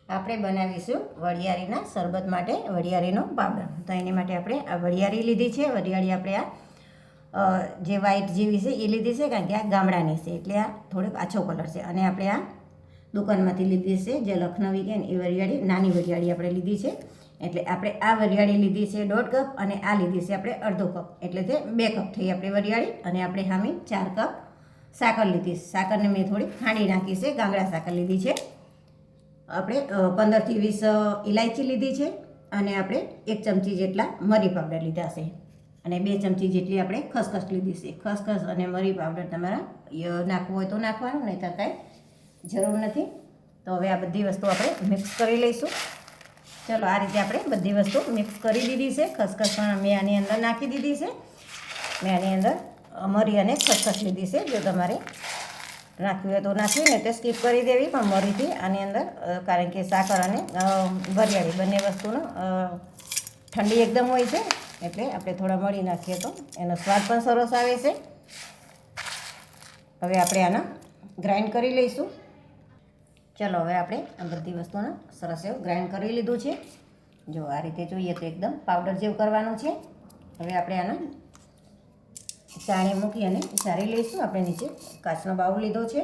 આપણે બનાવીશું વરિયાળીના શરબત માટે વરિયાળીનો પાવડર. તો એની માટે આપણે આ વરિયાળી લીધી છે. વરિયાળી આપણે આ જે વ્હાઈટ જેવી છે એ લીધી છે, કારણ કે આ ગામડાની છે એટલે આ થોડોક આછો કલર છે. અને આપણે આ દુકાનમાંથી લીધી છે, જે લખનવી કે એ વરિયાળી, નાની વરિયાળી આપણે લીધી છે. એટલે આપણે આ વરિયાળી લીધી છે 1.5 કપ અને આ લીધી છે આપણે અડધો કપ, એટલે તે 2 કપ થઈ આપણે વરિયાળી. અને આપણે સામે 4 કપ સાકર લીધી છે. સાકરને મેં થોડી ખાંડી નાખી છે, ગામડા સાકર લીધી છે. આપણે 15 થી 20 ઇલાયચી લીધી છે અને આપણે 1 ચમચી જેટલા મરી પાવડર લીધા છે અને 2 ચમચી જેટલી આપણે ખસખસ લીધી છે. ખસખસ અને મરી પાવડર તમારા નાખવું હોય તો નાખવાનું, નહીં તો કાંઈ જરૂર નથી. તો હવે આ બધી વસ્તુ આપણે મિક્સ કરી લઈશું. ચલો, આ રીતે આપણે બધી વસ્તુ મિક્સ કરી દીધી છે. ખસખસ પણ મેં આની અંદર નાખી દીધી છે. મેં આની અંદર મરી અને ખસખસ લીધી છે. જો તમારે નાખવી હોય તો નાખવી, ને તે સ્કીપ કરી દેવી. પણ મરીથી આની અંદર, કારણ કે સાકર અને વરિયાળી બંને વસ્તુનો ઠંડી એકદમ હોય છે, એટલે આપણે થોડા મરી નાખીએ તો એનો સ્વાદ પણ સરસ આવે છે. હવે આપણે આને ગ્રાઇન્ડ કરી લઈશું. ચલો, હવે આપણે આ બધી વસ્તુને સરસ એવું ગ્રાઇન્ડ કરી લીધું છે. જો આ રીતે જોઈએ તો એકદમ પાવડર જેવું કરવાનું છે. હવે આપણે આને ચાણી મૂકી અને ચારી લઈશું. આપણે નીચે કાચનો બાઉલ લીધો છે.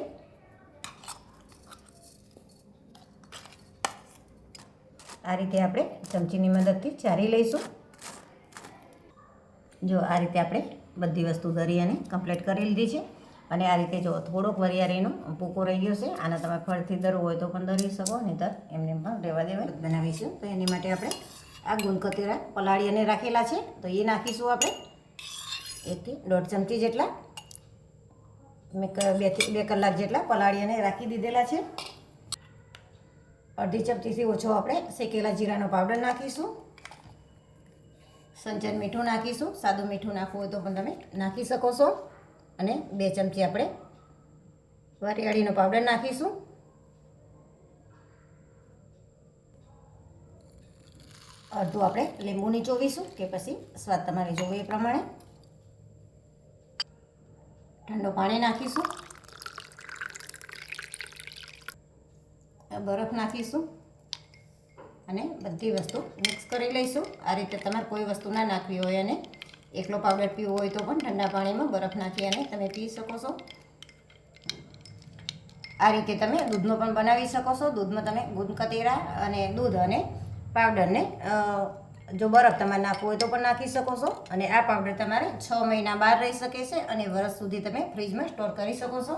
આ રીતે આપણે ચમચીની મદદથી ચારી લઈશું. જો આ રીતે આપણે બધી વસ્તુ દરી અને કમ્પ્લીટ કરી લીધી છે. અને આ રીતે જો થોડોક વરિયાળીનો ભૂકો રહી ગયો છે. આને તમે ફળથી દરવું હોય તો પણ દરી શકો, નહીંતર એમને પણ રહેવા દેવા બનાવીશું. તો એની માટે આપણે આ ગુંદકતીરા પલાળી અને રાખેલા છે, તો એ નાખીશું આપણે 1 થી 1.5 ચમચી જેટલા. મેં 2 કલાક જેટલા પલાળી અને રાખી દીધેલા છે. અડધી ચમચીથી ઓછો આપણે શેકેલા જીરાનો પાવડર નાખીશું. સંચર મીઠું નાખીશું. સાદું મીઠું નાખવું હોય તો પણ તમે નાખી શકો છો. અને 2 ચમચી આપણે વરિયાળીનો પાવડર નાખીશું. અડધું આપણે લીંબુ નીચોવીશું, કે પછી સ્વાદ તમારે જોવે એ પ્રમાણે. ઠંડુ પાણી નાખીશું. બરફ નાખીશું અને બધી વસ્તુ મિક્સ કરી લઈશું. આ રીતે તમારે કોઈ વસ્તુ ના નાખવી હોય અને એકલો પાવડર પીવો હોય તો પણ ઠંડા પાણીમાં બરફ નાખી અને તમે પી શકો છો. આ રીતે તમે દૂધનો પણ બનાવી શકો છો. દૂધમાં તમે ગુંદકતીરા અને દૂધ અને પાવડરને જો બરફ તમારે નાખવું હોય તો પણ નાખી શકો છો. અને આ પાવડર તમારે 6 મહિના બહાર રહી શકે છે અને વર્ષ સુધી તમે ફ્રીજમાં સ્ટોર કરી શકો છો.